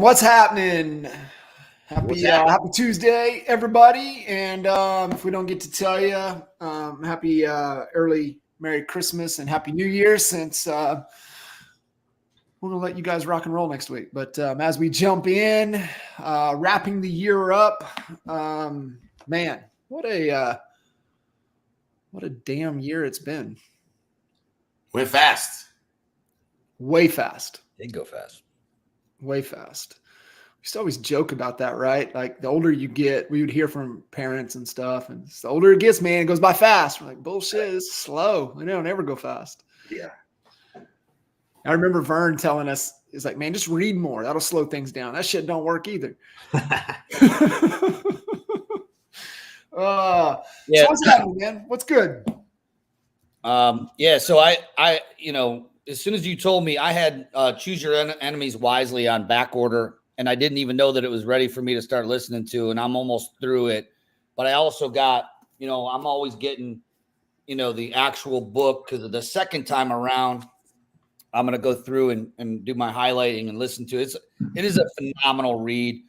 What's happening? What's Happy Tuesday, everybody. And if we don't get to tell you, happy early Merry Christmas and Happy New Year, since we're going to let you guys rock and roll next week. But as we jump in, wrapping the year up, man, what a damn year it's been. Went fast. Way fast. Did go fast. Way fast. We used to always joke about that, right? Like the older you get, we would hear from parents and stuff, and the older it gets, man, it goes by fast. We're like, bullshit, it's slow. It don't ever go fast. Yeah. I remember Vern telling us, he's like, man, just read more. That'll slow things down. That shit don't work either. So what's happening, man? What's good? So I as soon as you told me, I had Choose Your Enemies Wisely on back order, and I didn't even know that it was ready for me to start listening to, and I'm almost through it. But I also got, I'm always getting, the actual book, because the second time around, I'm going to go through and do my highlighting and listen to it. It is a phenomenal read.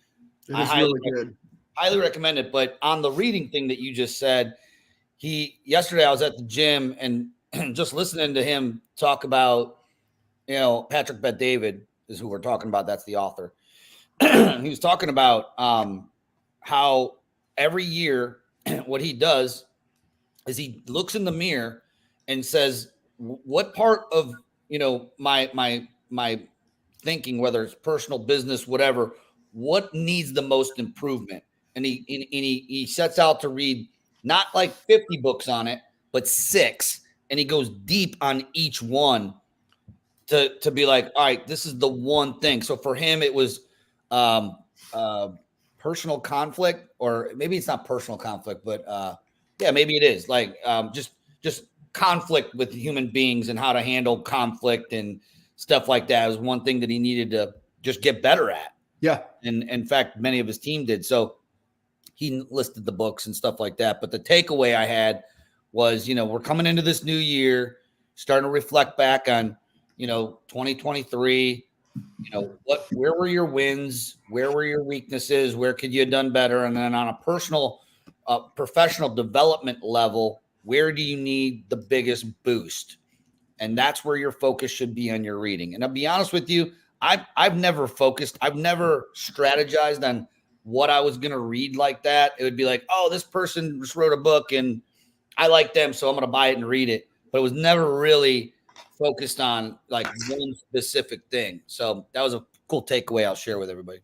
It is really good. Highly recommend it. But on the reading thing that you just said, yesterday I was at the gym and just listening to him talk about, Patrick Bet-David is who we're talking about. That's the author. He was talking about how every year what he does is he looks in the mirror and says, what part of, my thinking, whether it's personal, business, whatever, what needs the most improvement? And he sets out to read not like 50 books on it, but 6. And he goes deep on each one to be like, all right, this is the one thing. So for him, it was personal conflict, or maybe it's not personal conflict, but maybe it is like just conflict with human beings and how to handle conflict and stuff like that. It was one thing that he needed to just get better at. Yeah. And in fact, many of his team did. So he listed the books and stuff like that. But the takeaway I had was, we're coming into this new year, starting to reflect back on, 2023, where were your wins? Where were your weaknesses? Where could you have done better? And then on a personal, professional development level, where do you need the biggest boost? And that's where your focus should be on your reading. And I'll be honest with you, I've never focused. I've never strategized on what I was going to read like that. It would be like, oh, this person just wrote a book and I like them, so I'm going to buy it and read it. But it was never really focused on like one specific thing. So that was a cool takeaway I'll share with everybody.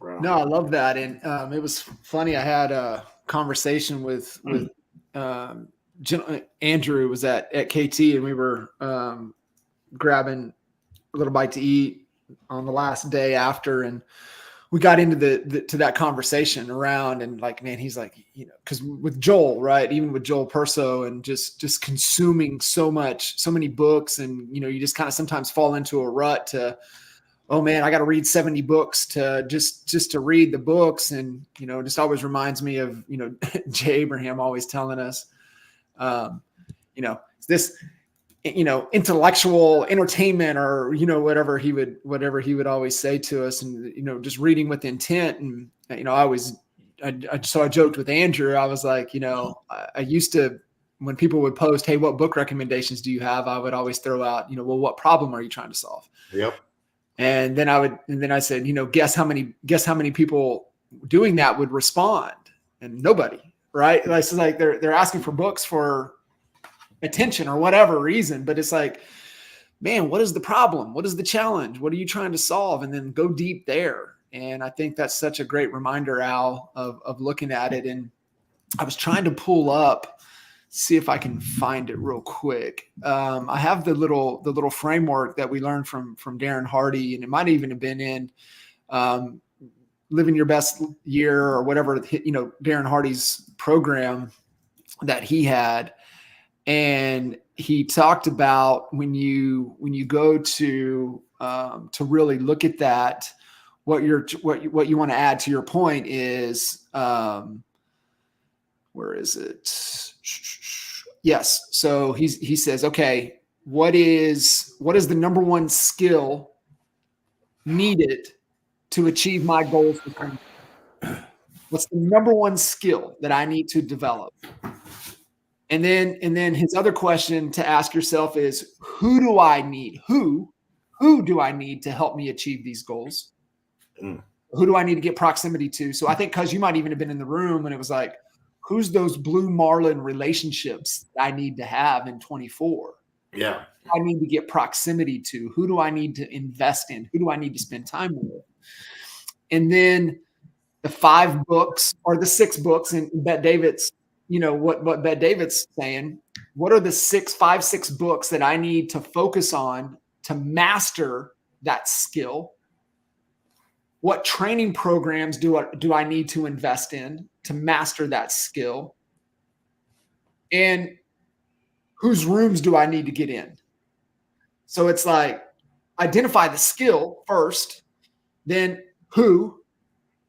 No, I love that. And it was funny. I had a conversation with Andrew was at KT, and we were grabbing a little bite to eat on the last day after, and we got into to that conversation around, and like, man, he's like, because with Joel, right, even with Joel Perso, and just consuming so many books, and you just kind of sometimes fall into a rut to, oh man, I got to read 70 books to just to read the books, and just always reminds me of Jay Abraham always telling us, this intellectual entertainment, or whatever he would always say to us, and just reading with intent. And I joked with Andrew. I was like, I used to, when people would post, hey, what book recommendations do you have, I would always throw out, well, what problem are you trying to solve? Yep. And then I said, guess how many people doing that would respond? And nobody, right? Like, so like they're asking for books for attention or whatever reason, but it's like, man, what is the problem? What is the challenge? What are you trying to solve? And then go deep there. And I think that's such a great reminder, Al, of looking at it. And I was trying to pull up, see if I can find it real quick. I have the little framework that we learned from Darren Hardy, and it might even have been in Living Your Best Year or whatever, Darren Hardy's program that he had. And he talked about when you go to really look at that, what you want to add to your point is, where is it? Yes. So he says, okay, what is the number one skill needed to achieve my goals? What's the number one skill that I need to develop? And then his other question to ask yourself is, who do I need? Who do I need to help me achieve these goals? Who do I need to get proximity to? So I think, because you might even have been in the room and it was like, who's those blue marlin relationships that I need to have in 24? Yeah. I need to get proximity to? Who do I need to invest in? Who do I need to spend time with? And then the 5 books or the 6 books, and Bet David's, what Bet David's saying, what are the 6 books that I need to focus on to master that skill? What training programs do I need to invest in to master that skill? And whose rooms do I need to get in? So it's like, identify the skill first, then who,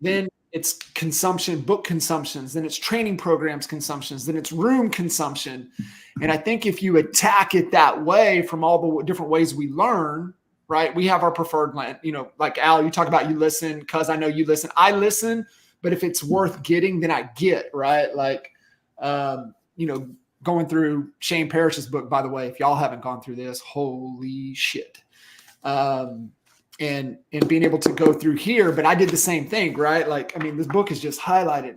then it's consumption, book consumptions, then it's training programs consumptions, then it's room consumption. And I think if you attack it that way, from all the different ways we learn, right? We have our preferred land, like Al, you talk about, you listen because I know you listen. I listen, but if it's worth getting, then I get, right? Like, going through Shane Parrish's book, by the way, if y'all haven't gone through this, holy shit. And being able to go through here, but I did the same thing, right? Like, this book is just highlighted.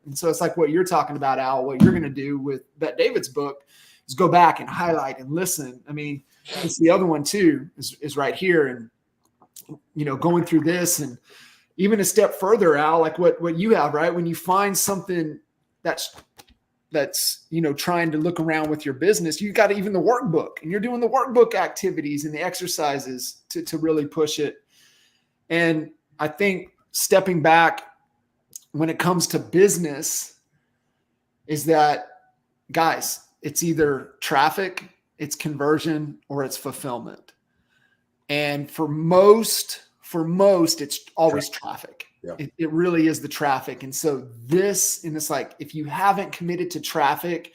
And so it's like what you're talking about, Al, what you're going to do with Bet David's book is go back and highlight and listen. It's the other one too, is right here. And, going through this, and even a step further, Al, like what you have, right? When you find something that's trying to look around with your business, you got even the workbook, and you're doing the workbook activities and the exercises to really push it. And I think stepping back when it comes to business is that, guys, it's either traffic, it's conversion, or it's fulfillment. And for most, it's always traffic. Yeah. It really is the traffic. And so it's like, if you haven't committed to traffic,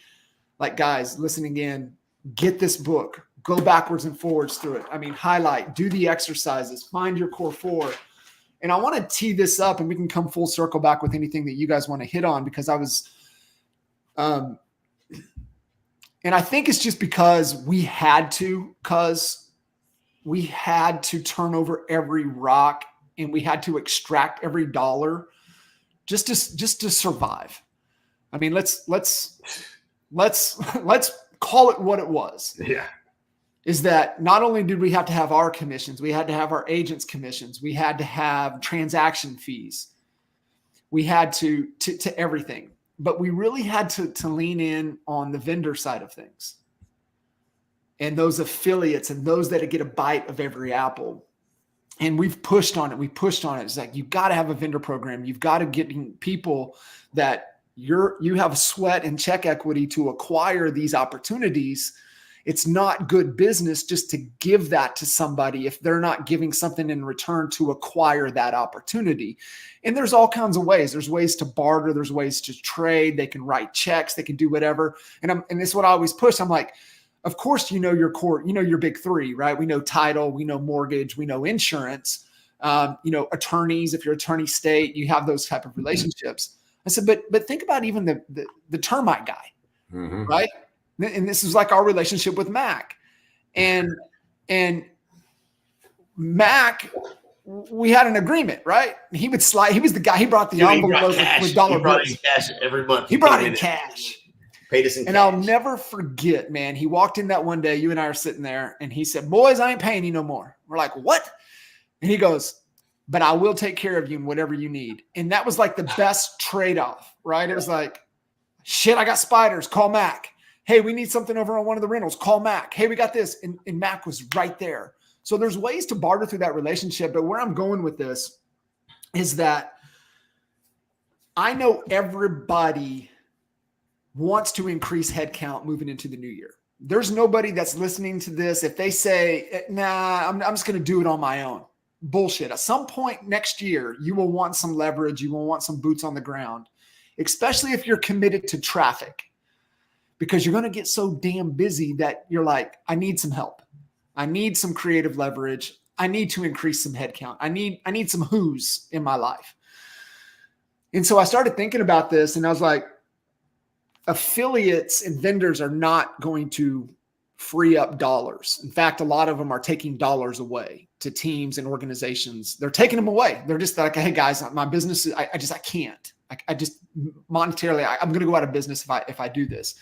like, guys, listen again, get this book, go backwards and forwards through it. Highlight, do the exercises, find your core 4. And I want to tee this up, and we can come full circle back with anything that you guys want to hit on, because I was, and I think it's just because we had to turn over every rock, and we had to extract every dollar just to survive. Let's call it what it was. Yeah. Is that not only did we have to have our commissions, we had to have our agents' commissions, we had to have transaction fees, we had to everything, but we really had to lean in on the vendor side of things, and those affiliates, and those that get a bite of every apple. And we've pushed on it. It's like, you've got to have a vendor program. You've got to get people that you have sweat and check equity to acquire these opportunities. It's not good business just to give that to somebody if they're not giving something in return to acquire that opportunity. And there's all kinds of ways. There's ways to barter. There's ways to trade. They can write checks. They can do whatever. And this is what I always push. I'm like, of course, your core, your big 3, right? We know title, we know mortgage, we know insurance, attorneys. If you're attorney state, you have those type of relationships. I said, but think about even the termite guy, right? And this is like our relationship with Mac, and Mac, we had an agreement, right? He would slide. He was the guy. He brought the envelope with dollar bills. He brought in cash every month. He brought in cash. Paid us in and cash. I'll never forget, man. He walked in that one day. You and I are sitting there, and he said, "Boys, I ain't paying you no more." We're like, "What?" And he goes, "But I will take care of you in whatever you need." And that was like the best trade-off, right? It was like, "Shit, I got spiders. Call Mac. Hey, we need something over on one of the rentals. Call Mac. Hey, we got this." And Mac was right there. So there's ways to barter through that relationship. But where I'm going with this is that I know everybody wants to increase headcount moving into the new year. There's nobody that's listening to this. If they say, "Nah, I'm just going to do it on my own." Bullshit. At some point next year, you will want some leverage. You will want some boots on the ground, especially if you're committed to traffic, because you're going to get so damn busy that you're like, "I need some help. I need some creative leverage. I need to increase some headcount. I need some who's in my life. And so I started thinking about this, and I was like, affiliates and vendors are not going to free up dollars. In fact, a lot of them are taking dollars away to teams and organizations. They're taking them away. They're just like, hey guys, my business, I can't. I just monetarily, I'm going to go out of business if I do this.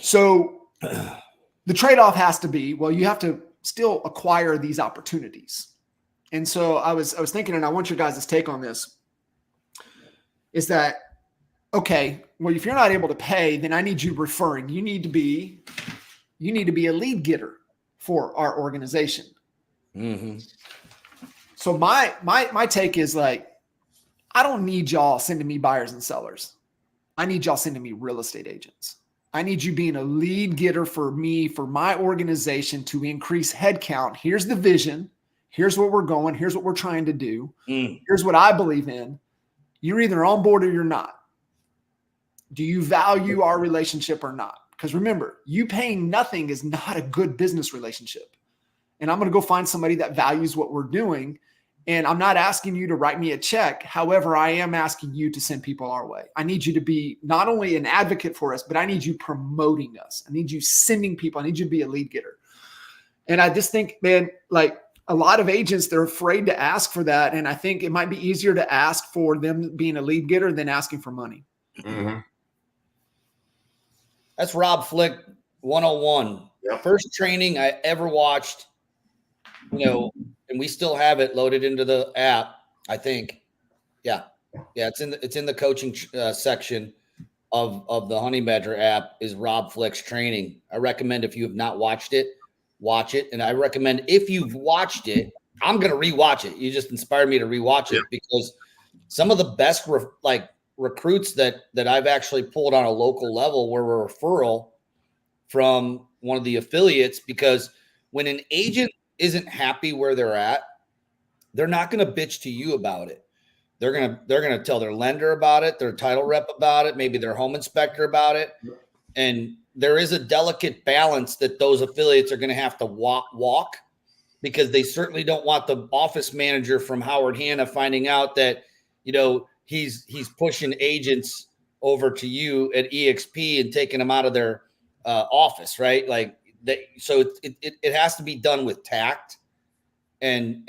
So the trade-off has to be, well, you have to still acquire these opportunities. And so I was thinking, and I want your guys' take on this, is that, okay, well, if you're not able to pay, then I need you referring. You need to be a lead getter for our organization. Mm-hmm. So my take is like, I don't need y'all sending me buyers and sellers. I need y'all sending me real estate agents. I need you being a lead getter for me, for my organization to increase headcount. Here's the vision. Here's where we're going. Here's what we're trying to do. Here's what I believe in. You're either on board or you're not. Do you value our relationship or not? Because remember, you paying nothing is not a good business relationship. And I'm going to go find somebody that values what we're doing. And I'm not asking you to write me a check. However, I am asking you to send people our way. I need you to be not only an advocate for us, but I need you promoting us. I need you sending people. I need you to be a lead getter. And I just think, man, like a lot of agents, they're afraid to ask for that. And I think it might be easier to ask for them being a lead getter than asking for money. Mm-hmm. That's Rob Flick 101. Yep. First training I ever watched, and we still have it loaded into the app, I think. Yeah. It's in the coaching section of the Honey Badger app is Rob Flick's training. I recommend if you have not watched it, watch it. And I recommend if you've watched it, I'm going to rewatch it. You just inspired me to rewatch it because some of the best recruits that I've actually pulled on a local level were a referral from one of the affiliates, because when an agent isn't happy where they're at, they're not going to bitch to you about it. They're going to tell their lender about it, their title rep about it, maybe their home inspector about it. And there is a delicate balance that those affiliates are going to have to walk, because they certainly don't want the office manager from Howard Hanna finding out that, he's pushing agents over to you at EXP and taking them out of their office, right? Like that. So it has to be done with tact, and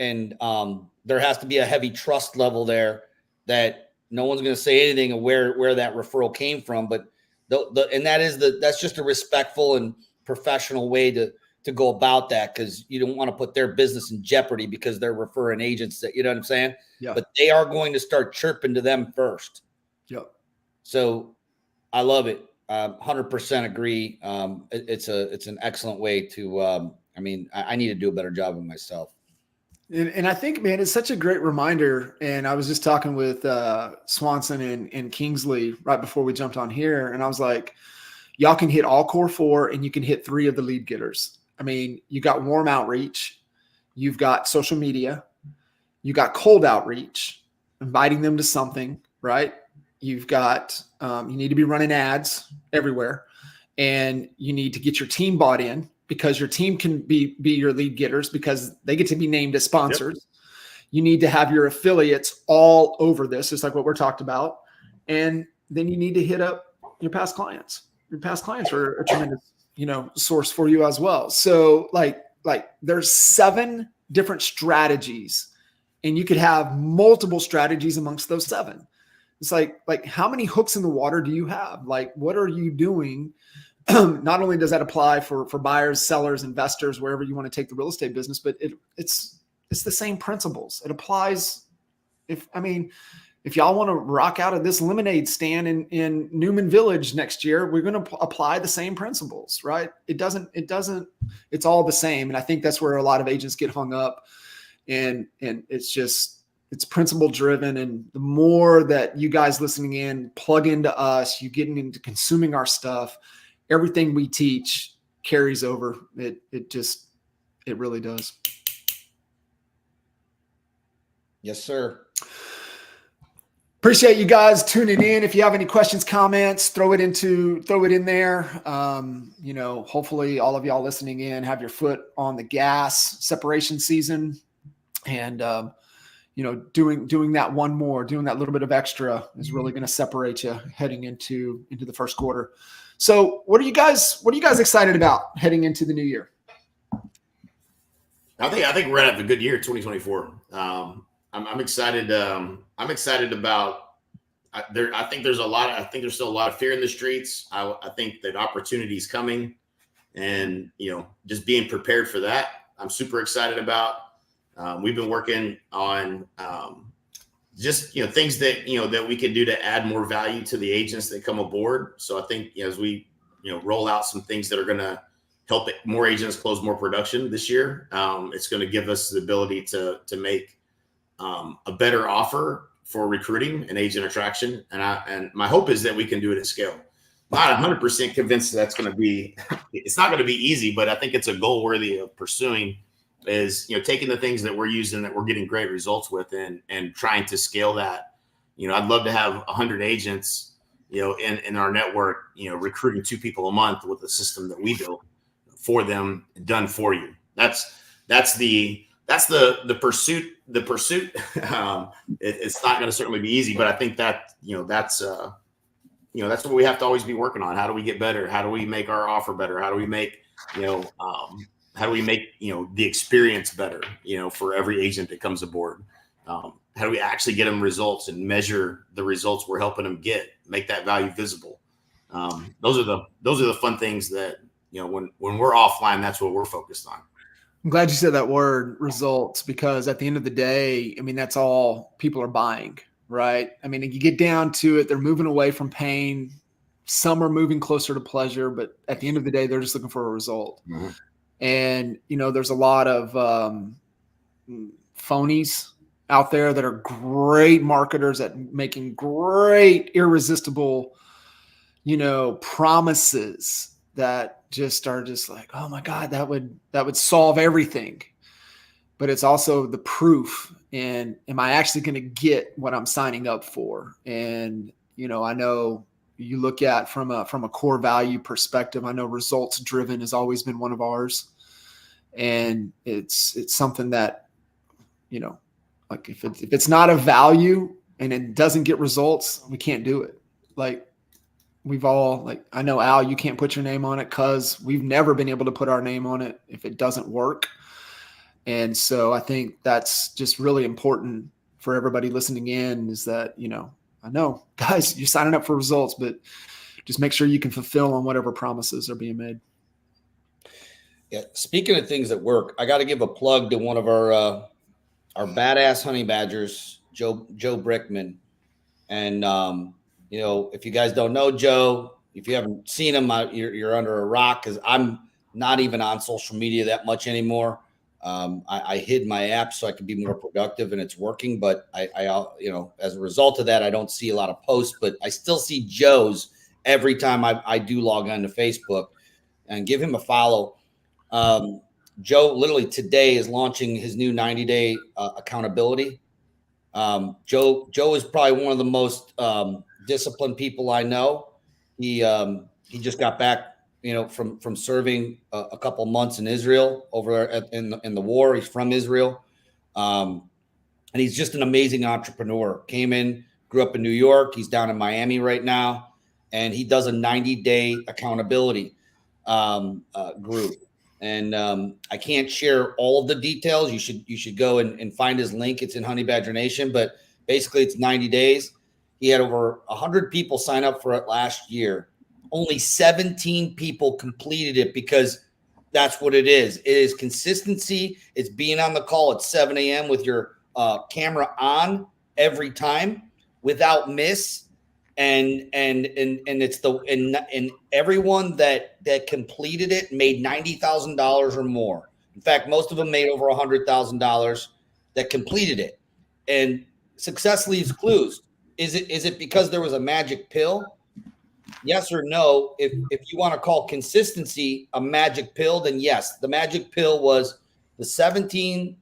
there has to be a heavy trust level there that no one's going to say anything of where that referral came from. But that's just a respectful and professional way to go about that, because you don't want to put their business in jeopardy because they're referring agents that, you know what I'm saying? Yeah. But they are going to start chirping to them first. Yep. So I love it. 100% agree. It's an excellent way to, I need to do a better job of myself. And I think, man, it's such a great reminder. And I was just talking with Swanson and Kingsley right before we jumped on here. And I was like, y'all can hit all core 4 and you can hit 3 of the lead getters. I mean, you got warm outreach, you've got social media, you got cold outreach, inviting them to something, right? You've got, you need to be running ads everywhere, and you need to get your team bought in, because your team can be your lead getters because they get to be named as sponsors. Yep. You need to have your affiliates all over this, just like what we're talked about. And then you need to hit up your past clients. Your past clients are a tremendous, source for you as well. So like there's 7 different strategies, and you could have multiple strategies amongst those 7. It's like how many hooks in the water do you have? Like, what are you doing? Not only does that apply for buyers, sellers, investors, wherever you want to take the real estate business, but it's the same principles. It applies. If y'all want to rock out of this lemonade stand in Newman Village next year, we're going to apply the same principles, right? It's all the same. And I think that's where a lot of agents get hung up, and it's principle driven. And the more that you guys listening in plug into us, you getting into consuming our stuff, everything we teach carries over. It really does. Yes, sir. Appreciate you guys tuning in. If you have any questions, comments, throw it in there. Hopefully all of y'all listening in have your foot on the gas separation season, and doing that doing that little bit of extra is really going to separate you heading into the first quarter. So what are you guys excited about heading into the new year? I think we're gonna have a good year, 2024. I'm excited. I'm excited about. I think there's still a lot of fear in the streets. I think that opportunity is coming, and just being prepared for that. I'm super excited about. We've been working on just things that that we can do to add more value to the agents that come aboard. So I think as we roll out some things that are going to help more agents close more production this year, it's going to give us the ability to make a better offer for recruiting and agent attraction. And my hope is that we can do it at scale. Not 100% convinced that's going to be. It's not going to be easy, but I think it's a goal worthy of pursuing. Is taking the things that we're using that we're getting great results with and trying to scale that. I'd love to have 100 agents in our network recruiting 2 people a month with a system that we built for them, done for you. That's the pursuit. The pursuit. It's not going to certainly be easy, but I think that that's what we have to always be working on. How do we get better? How do we make our offer better? How do we make how do we make the experience better for every agent that comes aboard? How do we actually get them results and measure the results we're helping them get, make that value visible? Those are the fun things that when we're offline, that's what we're focused on. I'm glad you said that word, results, because at the end of the day, that's all people are buying, right? You get down to it, they're moving away from pain. Some are moving closer to pleasure, but at the end of the day, they're just looking for a result. Mm-hmm. And, there's a lot of phonies out there that are great marketers at making great, irresistible, promises that just are just like, oh my God, that would solve everything. But it's also the proof. And am I actually going to get what I'm signing up for? And, I know you look at from a core value perspective, I know results driven has always been one of ours. And it's something that, like if it's not a value and it doesn't get results, we can't do it. Like we've all, like, I know, Al, you can't put your name on it because we've never been able to put our name on it if it doesn't work. And so I think that's just really important for everybody listening in, is that, I know, guys, you're signing up for results, but just make sure you can fulfill on whatever promises are being made. Yeah. Speaking of things that work, I got to give a plug to one of our badass honey badgers, Joe Brickman. And, if you guys don't know Joe, if you haven't seen him, you're under a rock, because I'm not even on social media that much anymore. I hid my app so I could be more productive, and it's working. But I as a result of that, I don't see a lot of posts, but I still see Joe's every time I do log on to Facebook, and give him a follow. Joe literally today is launching his new 90-day accountability. Joe is probably one of the most disciplined people I know. He just got back from serving a couple months in Israel over in the war. He's from Israel. And he's just an amazing entrepreneur. Came in, grew up in New York. He's down in Miami right now. And he does a 90-day accountability group. And I can't share all of the details. You should go and find his link. It's in Honey Badger Nation. But basically, it's 90 days. He had over 100 people sign up for it last year. Only 17 people completed it, because that's what it is. It is consistency. It's being on the call at 7 a.m. with your camera on every time without miss. And it's and everyone that completed it made $90,000 or more. In fact, most of them made over $100,000 that completed it. And success leaves clues. Is it because there was a magic pill? Yes or no? If you want to call consistency a magic pill, then yes. The magic pill was the 17%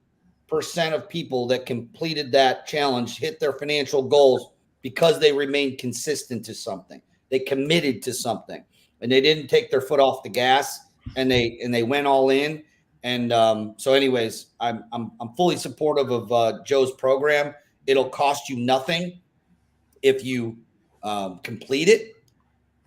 of people that completed that challenge hit their financial goals because they remained consistent to something. They committed to something, and they didn't take their foot off the gas, and they went all in. And so anyways, I'm fully supportive of Joe's program. It'll cost you nothing if you complete it.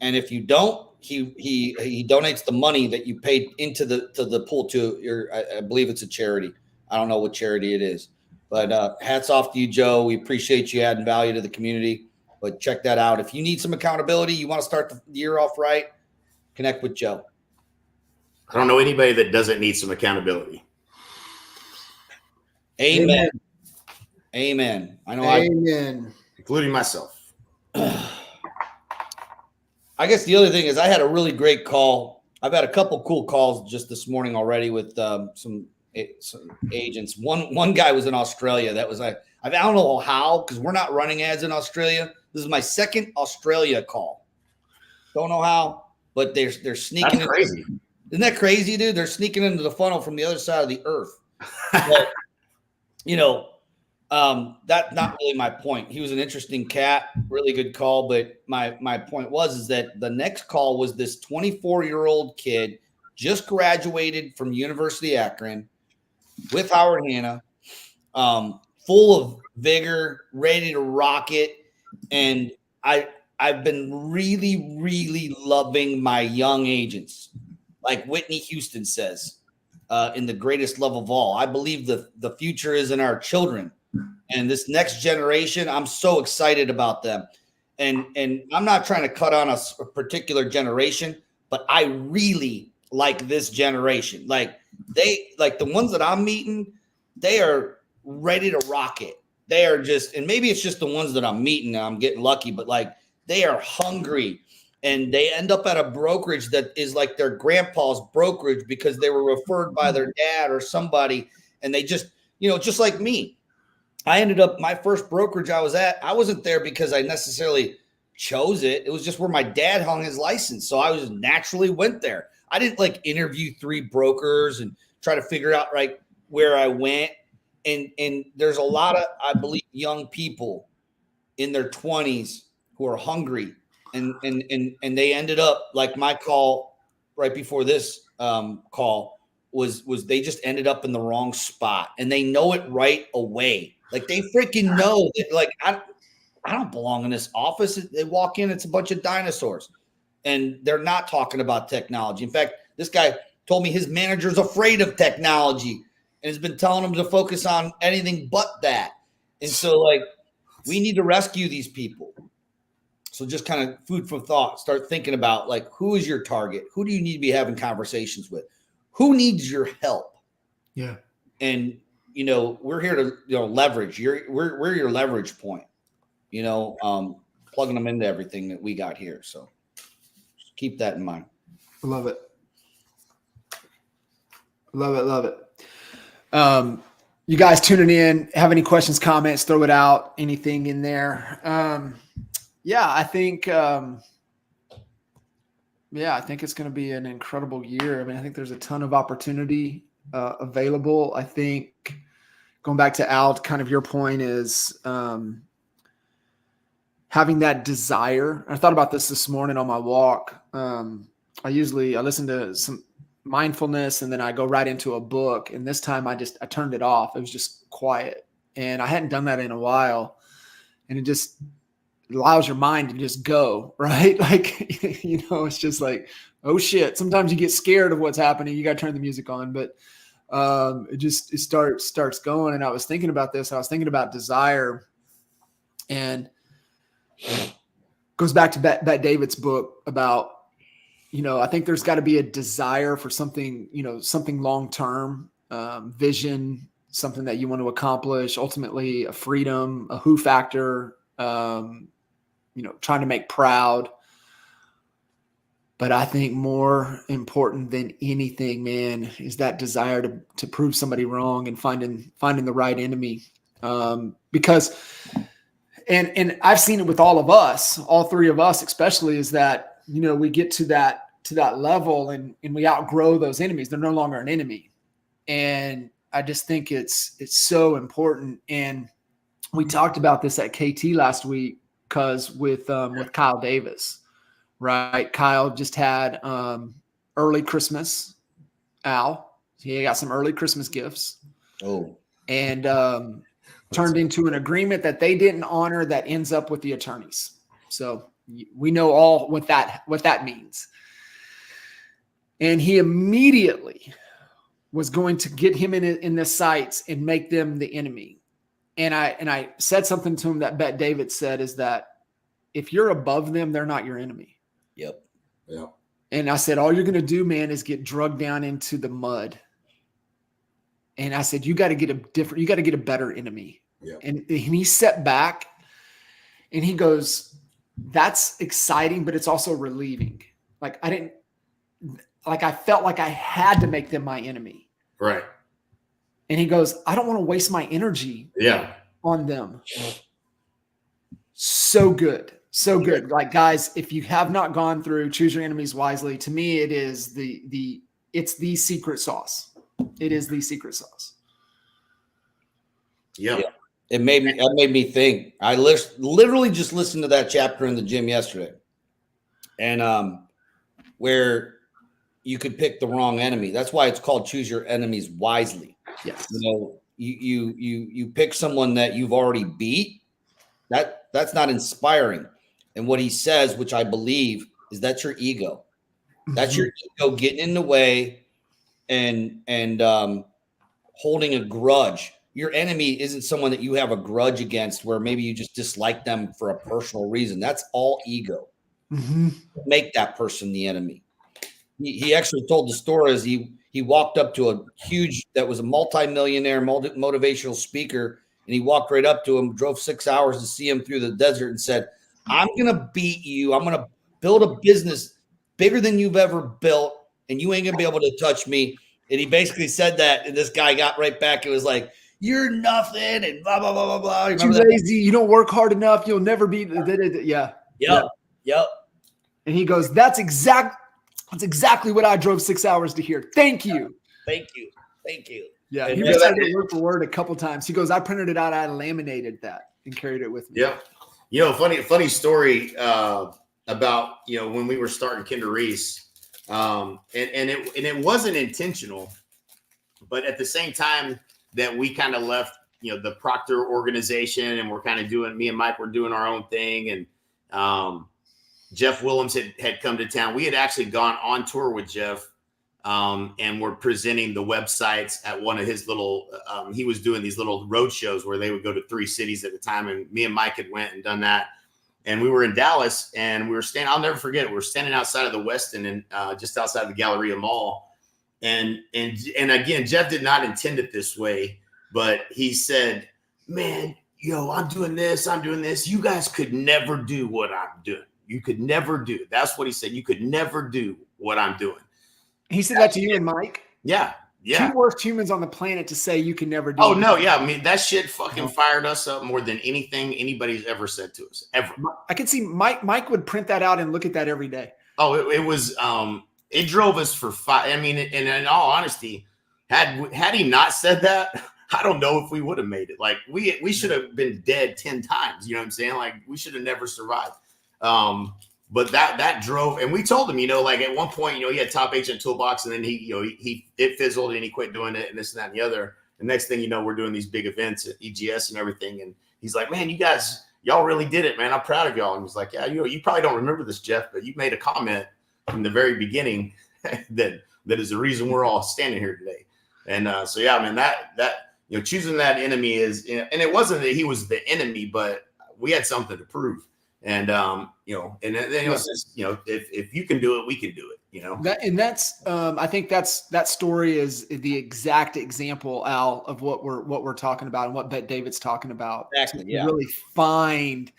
And if you don't, he donates the money that you paid into the pool to I believe it's a charity. I don't know what charity it is, but hats off to you, Joe. We appreciate you adding value to the community. But check that out. If you need some accountability, you want to start the year off right, connect with Joe. I don't know anybody that doesn't need some accountability. Amen. Amen. I know. Amen. Including myself. I guess the other thing is I had a really great call. I've had a couple cool calls just this morning already with some agents. One guy was in Australia. That was I don't know how, because we're not running ads in Australia. This is my second Australia call. Don't know how, but they're sneaking. That's crazy. Isn't that crazy, dude? They're sneaking into the funnel from the other side of the earth. But, that's not really my point. He was an interesting cat, really good call. But my point is that the next call was this 24-year-old kid, just graduated from University of Akron with Howard Hanna, full of vigor, ready to rock it. And I've been really, really loving my young agents. Like Whitney Houston says, in The Greatest Love of All, I believe the future is in our children. And this next generation, I'm so excited about them. And I'm not trying to cut on a particular generation, but I really like this generation. Like the ones that I'm meeting, they are ready to rock it. They are just, and maybe it's just the ones that I'm meeting, I'm getting lucky, but like they are hungry. And they end up at a brokerage that is like their grandpa's brokerage because they were referred by their dad or somebody. And they just, just like me, I ended up, my first brokerage I was at, I wasn't there because I necessarily chose it. It was just where my dad hung his license. So I just naturally went there. I didn't like interview 3 brokers and try to figure out like where I went. And there's a lot of, I believe, young people in their 20s who are hungry. And they ended up like my call right before this call was they just ended up in the wrong spot, and they know it right away. Like they freaking know that like I don't belong in this office. They walk in, it's a bunch of dinosaurs, and they're not talking about technology. In fact, this guy told me his manager's afraid of technology and has been telling him to focus on anything but that. And so like we need to rescue these people. So just kind of food for thought. Start thinking about like, who is your target? Who do you need to be having conversations with? Who needs your help? Yeah. And, we're here to, leverage. We're your leverage point, plugging them into everything that we got here. So just keep that in mind. Love it. Love it. You guys tuning in, have any questions, comments, throw it out, anything in there. I think it's going to be an incredible year. I mean, I think there's a ton of opportunity available. I think going back to Al, kind of your point is having that desire. I thought about this morning on my walk. I listen to some mindfulness and then I go right into a book. And this time I turned it off. It was just quiet. And I hadn't done that in a while. And it just allows your mind to just go, right? Like, it's just like, oh shit. Sometimes you get scared of what's happening. You got to turn the music on, but it starts going. And I was thinking about this. I was thinking about desire, and goes back to Bet David's book about, I think there's got to be a desire for something, something long-term, vision, something that you want to accomplish, ultimately a freedom, a who factor, trying to make proud. But I think more important than anything, man, is that desire to prove somebody wrong and finding the right enemy. Because, and I've seen it with all of us, all 3 of us, especially, is that, we get to that level and we outgrow those enemies. They're no longer an enemy. And I just think it's so important. And we talked about this at KT last week, because with Kyle Davis, right? Kyle just had early Christmas. Al, he got some early Christmas gifts. Oh, and turned into an agreement that they didn't honor that ends up with the attorneys. So we know all what that means. And he immediately was going to get him in the sights and make them the enemy. And I said something to him that Bet David said is that if you're above them, they're not your enemy. yep. And I said, all you're going to do, man, is get drugged down into the mud. And I said, you got to get a better enemy. Yeah. And he stepped back and he goes, that's exciting, but it's also relieving. I felt like I had to make them my enemy. Right. And he goes, I don't want to waste my energy on them. So good. So good. Like, guys, if you have not gone through Choose Your Enemies Wisely, to me, it is it's the secret sauce. It is the secret sauce. Yeah. That made me think. I literally just listened to that chapter in the gym yesterday. And where you could pick the wrong enemy. That's why it's called Choose Your Enemies Wisely. Yes. You pick someone that you've already beat. That's not inspiring. And what he says, which I believe, is that's your ego. That's your ego getting in the way and holding a grudge. Your enemy isn't someone that you have a grudge against where maybe you just dislike them for a personal reason. That's all ego. Make that person the enemy. He actually told the story as he walked up to that was a multi-millionaire motivational speaker, and he walked right up to him, drove 6 hours to see him through the desert and said, I'm going to beat you. I'm going to build a business bigger than you've ever built, and you ain't going to be able to touch me. And he basically said that, and this guy got right back. It was like, you're nothing, and blah, blah, blah, blah, blah. Too lazy. You don't work hard enough. You'll never be. Yeah. Yep. And he goes, that's exactly what I drove 6 hours to hear. Thank you. Thank you. Yeah. And He recited it word for word a couple times. He goes, I printed it out. I laminated that and carried it with me. Yeah. Funny story about, when we were starting Kinder Reese, and it wasn't intentional, but at the same time that we kind of left, the Proctor organization, and we're kind of me and Mike were doing our own thing. And Jeff Willems had come to town. We had actually gone on tour with Jeff, and we're presenting the websites at one of his little, he was doing these little road shows where they would go to 3 cities at a time. And me and Mike had went and done that. And we were in Dallas, and we were standing, I'll never forget it. We were standing outside of the Westin and just outside the Galleria Mall. And again, Jeff did not intend it this way, but he said, man, I'm doing this. You guys could never do what I'm doing. You could never do. That's what he said. You could never do what I'm doing. He said that to you and Mike? Yeah. Two worst humans on the planet to say you can never do. Oh, no. Yeah. I mean, that shit fucking fired us up more than anything anybody's ever said to us, ever. I could see Mike would print that out and look at that every day. Oh, it was, it drove us for 5. I mean, and in all honesty, had he not said that, I don't know if we would have made it. Like we should have been dead 10 times. You know what I'm saying? Like we should have never survived. But that drove, and we told him, like at one point, he had Top Agent Toolbox, and then it fizzled and he quit doing it and this and that and the other. The next thing you know, we're doing these big events at EGS and everything. And he's like, man, y'all really did it, man. I'm proud of y'all. And he's like, yeah, you probably don't remember this, Jeff, but you made a comment from the very beginning that is the reason we're all standing here today. And so, yeah, man, that choosing that enemy is, and it wasn't that he was the enemy, but we had something to prove. And if you can do it, we can do it. That's I think that story is the exact example, Al, of what we're talking about and what Bet David's talking about. Exactly. Yeah. Really find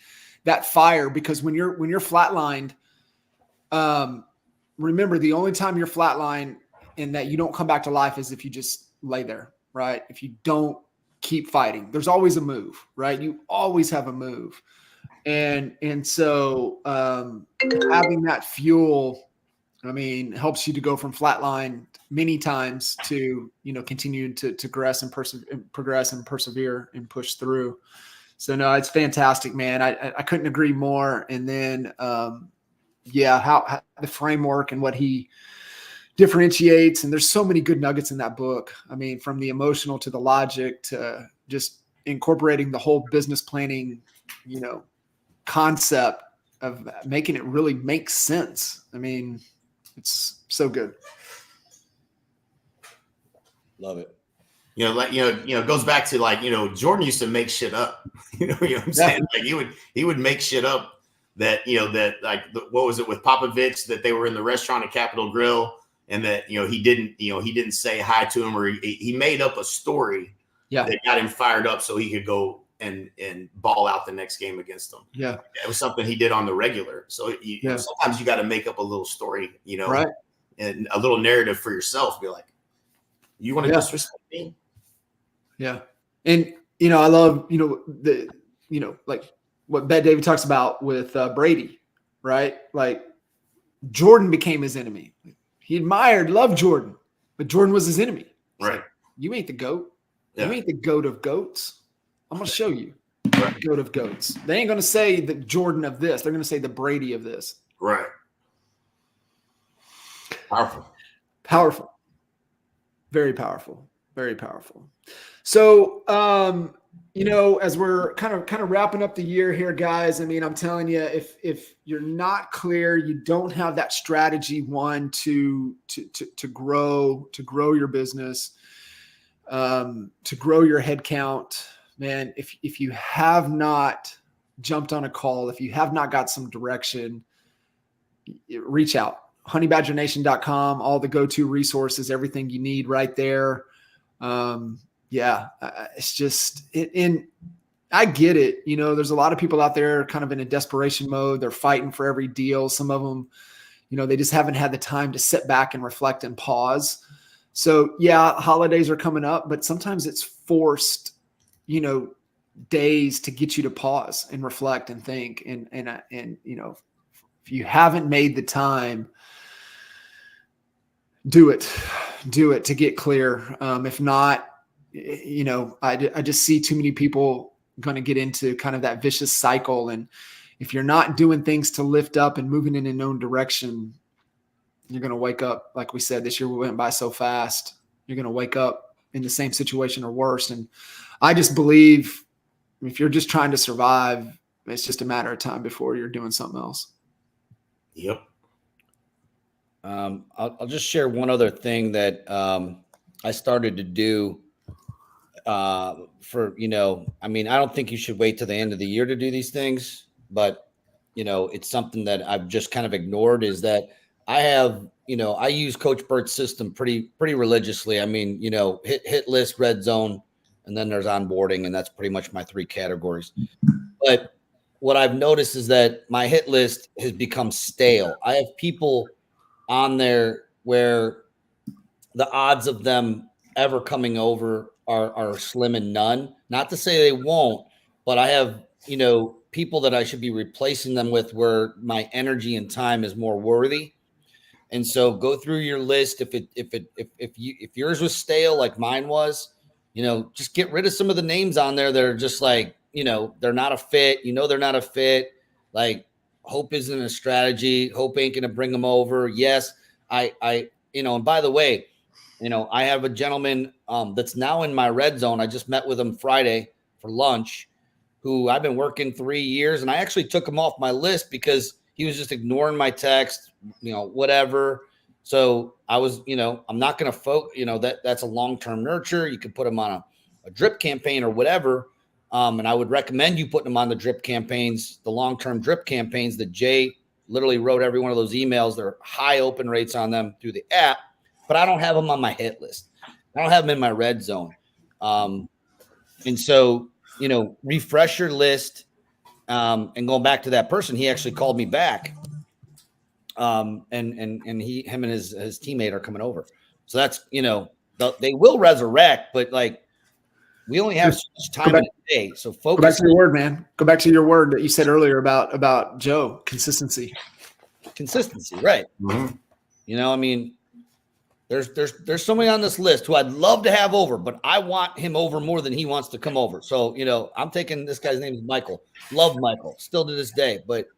that fire, because when you're flatlined, remember the only time you're flatlined and that you don't come back to life is if you just lay there, right? If you don't keep fighting, there's always a move, right? You always have a move. And so having that fuel, helps you to go from flatline many times to, continuing to progress and persevere and push through. So no, it's fantastic, man. I couldn't agree more. And then, how the framework and what he differentiates. And there's so many good nuggets in that book. I mean, from the emotional to the logic to just incorporating the whole business planning, concept of making it really make sense. I mean, it's so good. Love it. It goes back to Jordan used to make shit up. You know what I'm saying? Like he would make shit up that, what was it with Popovich, that they were in the restaurant at Capitol Grill and that, he didn't say hi to him, or he made up a story that got him fired up so he could go and ball out the next game against them. Yeah. It was something he did on the regular. So sometimes you got to make up a little story, right, and a little narrative for yourself. Be like, you want to disrespect me? Yeah. And, I love, like what Bet David talks about with Brady, right? Like Jordan became his enemy. He loved Jordan, but Jordan was his enemy. It's right. Like, you ain't the GOAT. Yeah. You ain't the GOAT of GOATs. I'm going to show you the GOAT of GOATs. They ain't going to say the Jordan of this. They're going to say the Brady of this. Right. Powerful. Very powerful. Very powerful. So, as we're kind of wrapping up the year here, guys, I mean, I'm telling you, if you're not clear, you don't have that strategy to grow your business, to grow your head count, man, if you have not jumped on a call, if you have not got some direction, reach out. honeybadgernation.com, all the go-to resources, everything you need right there. It's just and I get it. There's a lot of people out there kind of in a desperation mode. They're fighting for every deal. Some of them, they just haven't had the time to sit back and reflect and pause. So holidays are coming up, but sometimes it's forced, days to get you to pause and reflect and think. And if you haven't made the time, do it to get clear. If not, I just see too many people going to get into kind of that vicious cycle. And if you're not doing things to lift up and moving in a known direction, you're going to wake up, like we said, this year went by so fast. You're going to wake up in the same situation or worse. And I just believe if you're just trying to survive, it's just a matter of time before you're doing something else. Yep. I'll just share one other thing that I started to do I don't think you should wait till the end of the year to do these things, but it's something that I've just kind of ignored, is that I have, I use Coach Burt's system pretty religiously. I mean, hit list, red zone, and then there's onboarding, and that's pretty much my 3 categories. But what I've noticed is that my hit list has become stale. I have people on there where the odds of them ever coming over are slim and none. Not to say they won't, but I have, people that I should be replacing them with where my energy and time is more worthy. And so go through your list. If yours was stale like mine was, just get rid of some of the names on there that are just like, they're not a fit. They're not a fit. Like, Hope isn't a strategy. Hope ain't going to bring them over. Yes, and by the way, I have a gentleman that's now in my red zone. I just met with him Friday for lunch, who I've been working 3 years, and I actually took him off my list because he was just ignoring my text, whatever. So I was, I'm not going to focus, that's a long-term nurture. You could put him on a drip campaign or whatever. And I would recommend you putting them on the drip campaigns, the long-term drip campaigns that Jay literally wrote every one of those emails. There are high open rates on them through the app, but I don't have them on my hit list. I don't have them in my red zone. And so, refresh your list. And going back to that person, he actually called me back. And him and his teammate are coming over. So that's, they will resurrect, but like, we only have so much time in a day. So focus. Go back to your word, man. Go back to your word that you said earlier about Joe, consistency. Consistency, right. Mm-hmm. There's somebody on this list who I'd love to have over, but I want him over more than he wants to come over. So, I'm taking this guy's name is Michael. Love Michael still to this day, but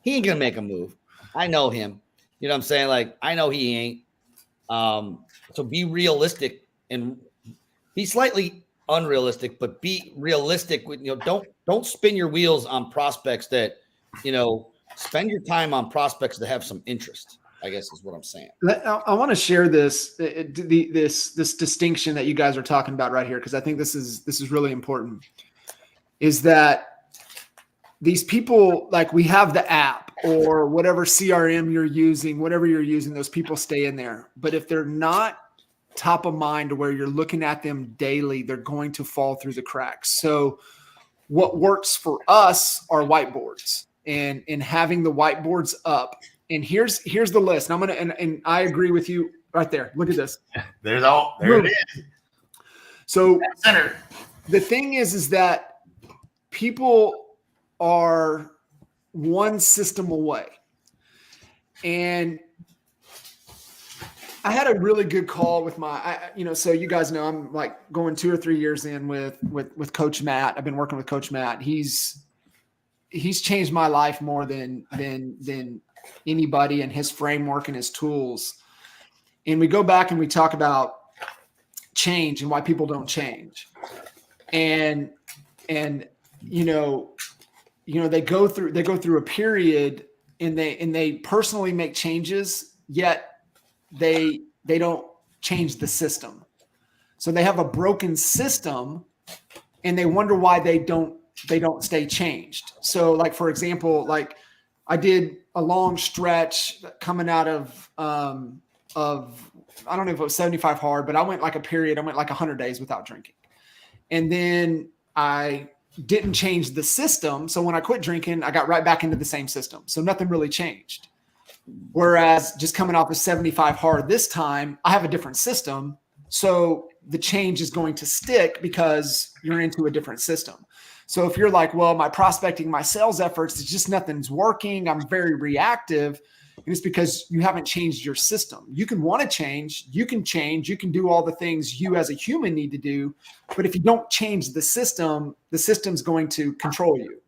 he ain't going to make a move. I know him. You know what I'm saying? Like, I know he ain't. So be realistic and be slightly unrealistic, but be realistic with, don't spin your wheels on prospects that, spend your time on prospects that have some interest, I guess is what I'm saying. I want to share this distinction that you guys are talking about right here, because I think this is really important, is that these people, like, we have the app or whatever CRM you're using, whatever you're using, those people stay in there. But if they're not top of mind to where you're looking at them daily, they're going to fall through the cracks. So what works for us are whiteboards and having the whiteboards up. And here's the list. And and I agree with you right there. Look at this. There it is. So center. The thing is that people are one system away. And I had a really good call with so you guys know I'm like going 2 or 3 years in with Coach Matt. I've been working with Coach Matt. He's changed my life more than anybody, and his framework and his tools. And we go back and we talk about change and why people don't change. And they go through a period and they personally make changes, yet they don't change the system. So they have a broken system and they wonder why they don't stay changed. So, like, for example, like I did a long stretch coming out of I don't know if it was 75 hard, but I went like 100 days without drinking. And then I didn't change the system. So when I quit drinking, I got right back into the same system. So nothing really changed. Whereas just coming off of 75 hard this time, I have a different system. So the change is going to stick because you're into a different system. So if you're like, well, my prospecting, my sales efforts, it's just nothing's working, I'm very reactive, and it's because you haven't changed your system. You can want to change, you can do all the things you as a human need to do, but if you don't change the system's going to control you.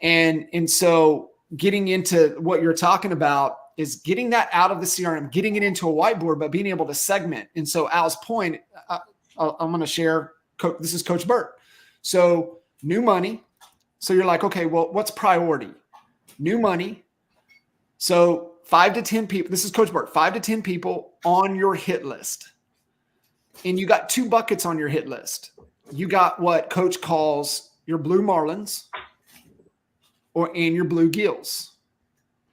And so getting into what you're talking about is getting that out of the CRM, getting it into a whiteboard, but being able to segment. And so Al's point, I'm going to share, this is Coach Burt. So new money. So you're like, okay, well, what's priority? New money. So 5 to 10 people, this is Coach Burt, 5 to 10 people on your hit list. And you got 2 buckets on your hit list. You got what Coach calls your blue marlins and your blue gills.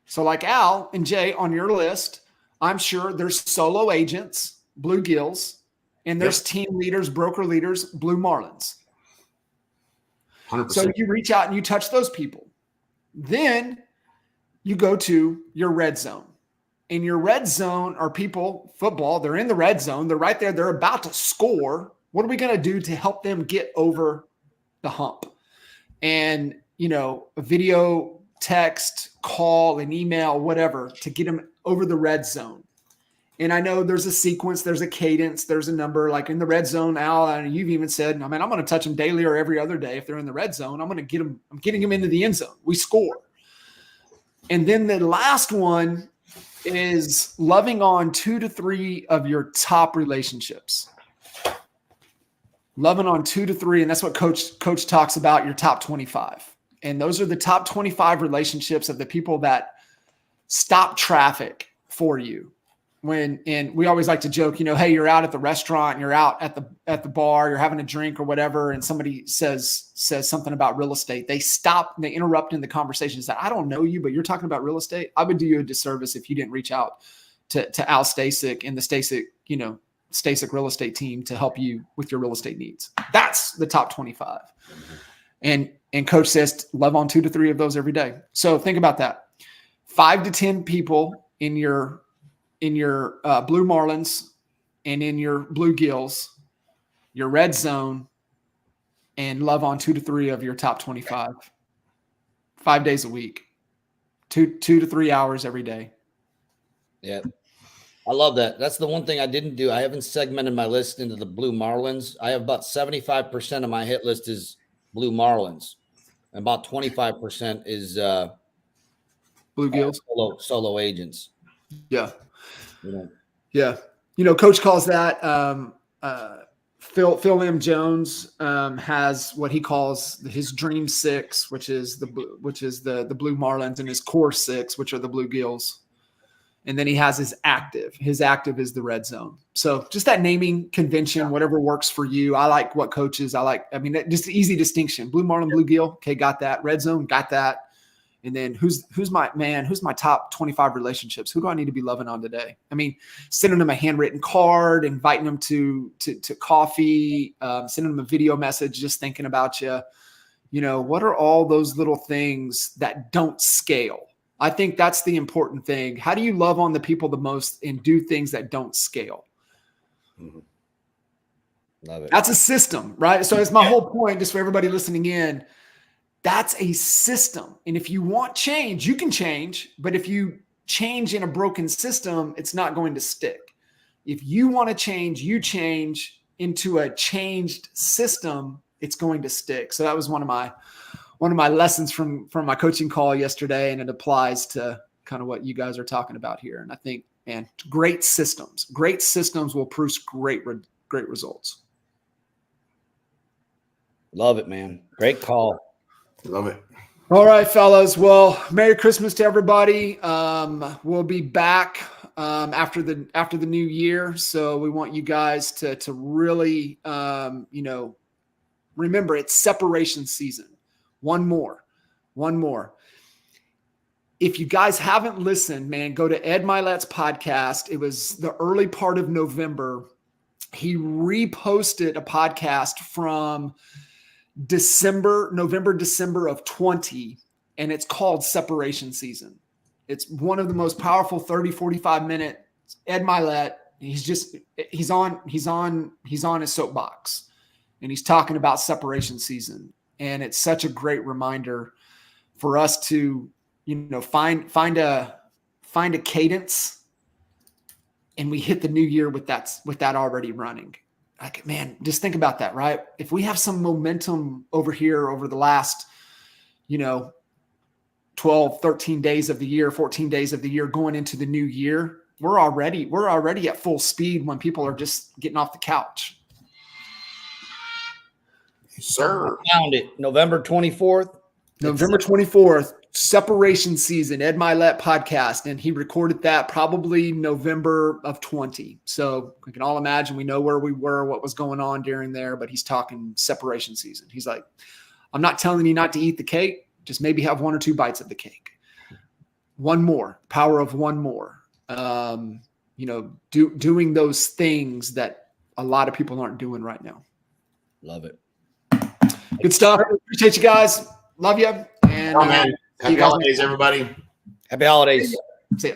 So like Al and Jay on your list, I'm sure there's solo agents, blue gills, and there's team leaders, broker leaders, blue marlins. 100%. So you reach out and you touch those people. Then you go to your red zone. In your red zone are people, football, they're in the red zone. They're right there. They're about to score. What are we going to do to help them get over the hump? And, a video, text, call, an email, whatever, to get them over the red zone. And I know there's a sequence, there's a cadence, there's a number. Like in the red zone, Al, and you've even said, I'm going to touch them daily or every other day if they're in the red zone. I'm getting them into the end zone. We score. And then the last one is loving on 2 to 3 of your top relationships. Loving on 2 to 3, and that's what Coach talks about, your top 25. And those are the top 25 relationships of the people that stop traffic for you. And we always like to joke, hey, you're out at the restaurant, you're out at the bar, you're having a drink or whatever, and somebody says something about real estate. They stop, they interrupt in the conversation. Say, I don't know you, but you're talking about real estate. I would do you a disservice if you didn't reach out to Al Stasek and the Stasek real estate team to help you with your real estate needs. That's the top 25. Mm-hmm. And Coach says, love on 2 to 3 of those every day. So think about that. 5 to 10 people in your blue marlins and in your blue gills, your red zone, and love on 2 to 3 of your top 25, 5 days a week, 2 to 3 hours every day. Yeah. I love that. That's the one thing I didn't do. I haven't segmented my list into the blue marlins. I have about 75% of my hit list is blue marlins. And about 25% is Bluegills. Solo agents. Yeah. You know. Yeah. Coach calls that Phil M. Jones has what he calls his dream six, which is the blue marlins, and his core six, which are the bluegills. And then he has his active. His active is the red zone. So just that naming convention, whatever works for you. I like what coaches. Just an easy distinction. Blue marlin, bluegill. Okay, got that. Red zone, got that. And then who's my top 25 relationships? Who do I need to be loving on today? Sending them a handwritten card, inviting them to coffee, sending them a video message, just thinking about you. What are all those little things that don't scale? I think that's the important thing. How do you love on the people the most and do things that don't scale? Mm-hmm. Love it. That's a system, right? So it's my whole point, just for everybody listening in. That's a system. And if you want change, you can change. But if you change in a broken system, it's not going to stick. If you want to change, you change into a changed system, it's going to stick. So that was one of my lessons from my coaching call yesterday. And it applies to kind of what you guys are talking about here. And I think, man, great systems will produce great results. Love it, man. Great call. Love it. All right, fellas. Well, Merry Christmas to everybody. We'll be back after the new year. So we want you guys to really, remember it's separation season. One more. If you guys haven't listened, man, go to Ed Milet's podcast. It was the early part of November. He reposted a podcast from November, December of 20, and it's called Separation Season. It's one of the most powerful 30, 45 minute Ed Milet. He's on his soapbox, and he's talking about separation season. And it's such a great reminder for us to, find a cadence, and we hit the new year with that already running. Like, man, just think about that, right? If we have some momentum over here over the last, 12, 13 days of the year, 14 days of the year going into the new year, we're already at full speed when people are just getting off the couch. Sir. Found it. November 24th. November 24th, separation season, Ed Milet podcast. And he recorded that probably November of 20. So we can all imagine, we know where we were, what was going on during there, but he's talking separation season. He's like, I'm not telling you not to eat the cake, just maybe have one or two bites of the cake. One more, power of one more. Doing those things that a lot of people aren't doing right now. Love it. Good stuff. Appreciate you guys. Love you. And Happy holidays, everybody. Happy holidays. See ya.